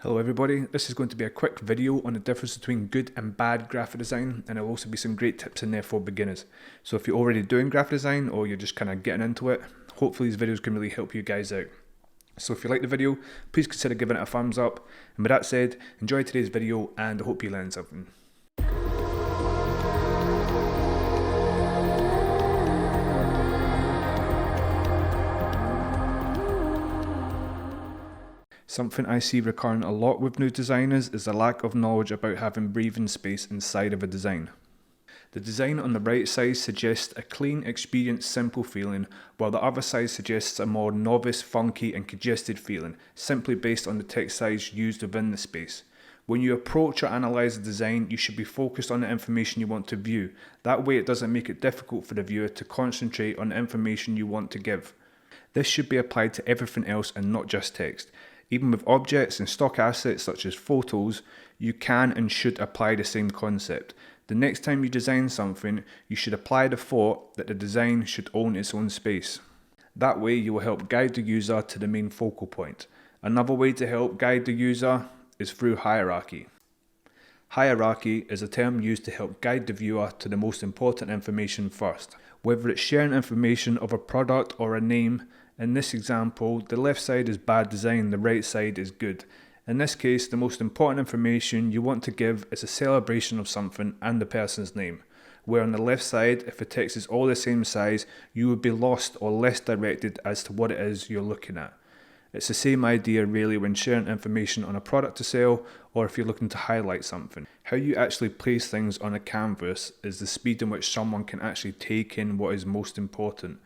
Hello everybody, this is going to be a quick video on the difference between good and bad graphic design, and there'll also be some great tips in there for beginners. So if you're already doing graphic design or you're just kind of getting into it, hopefully these videos can really help you guys out. So if you like the video, please consider giving it a thumbs up, and with that said, enjoy today's video and I hope you learn something. Something I see recurring a lot with new designers is the lack of knowledge about having breathing space inside of a design. The design on the right side suggests a clean, experienced, simple feeling, while the other side suggests a more novice, funky and congested feeling, simply based on the text size used within the space. When you approach or analyse the design, you should be focused on the information you want to view. That way it doesn't make it difficult for the viewer to concentrate on the information you want to give. This should be applied to everything else and not just text. Even with objects and stock assets such as photos, you can and should apply the same concept. The next time you design something, you should apply the thought that the design should own its own space. That way you will help guide the user to the main focal point. Another way to help guide the user is through hierarchy. Hierarchy is a term used to help guide the viewer to the most important information first. Whether it's sharing information of a product or a name, in this example, the left side is bad design, the right side is good. In this case, the most important information you want to give is a celebration of something and the person's name. Where on the left side, if the text is all the same size, you would be lost or less directed as to what it is you're looking at. It's the same idea really when sharing information on a product to sell, or if you're looking to highlight something. How you actually place things on a canvas is the speed in which someone can actually take in what is most important.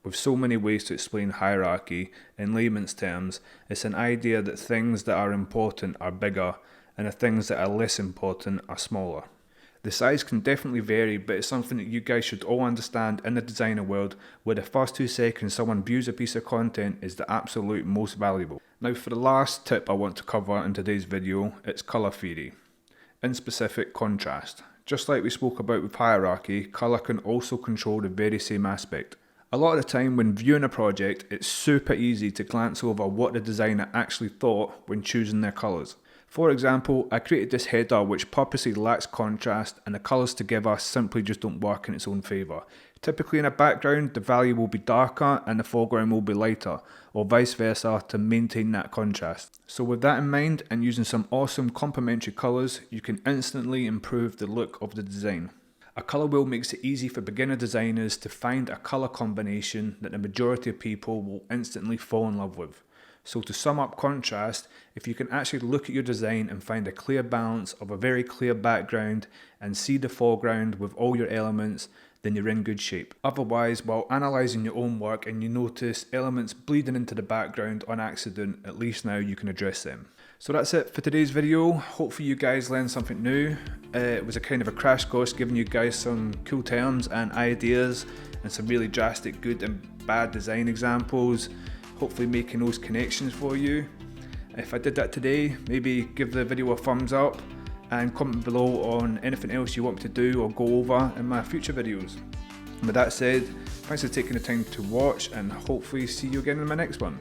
With so many ways to explain hierarchy, in layman's terms, it's an idea that things that are important are bigger and the things that are less important are smaller. The size can definitely vary, but it's something that you guys should all understand in the designer world, where the first 2 seconds someone views a piece of content is the absolute most valuable. Now for the last tip I want to cover in today's video, it's colour theory. In specific, contrast. Just like we spoke about with hierarchy, colour can also control the very same aspect. A lot of the time when viewing a project, it's super easy to glance over what the designer actually thought when choosing their colours. For example, I created this header which purposely lacks contrast, and the colours together simply just don't work in its own favour. Typically in a background, the value will be darker and the foreground will be lighter, or vice versa to maintain that contrast. So with that in mind and using some awesome complementary colours, you can instantly improve the look of the design. A colour wheel makes it easy for beginner designers to find a colour combination that the majority of people will instantly fall in love with. So to sum up contrast, if you can actually look at your design and find a clear balance of a very clear background and see the foreground with all your elements, then you're in good shape. Otherwise, while analysing your own work and you notice elements bleeding into the background on accident, at least now you can address them. So that's it for today's video. Hopefully you guys learned something new. It was a kind of a crash course giving you guys some cool terms and ideas and some really drastic good and bad design examples. Hopefully making those connections for you. If I did that today, maybe give the video a thumbs up and comment below on anything else you want me to do or go over in my future videos. And with that said, thanks for taking the time to watch and hopefully see you again in my next one.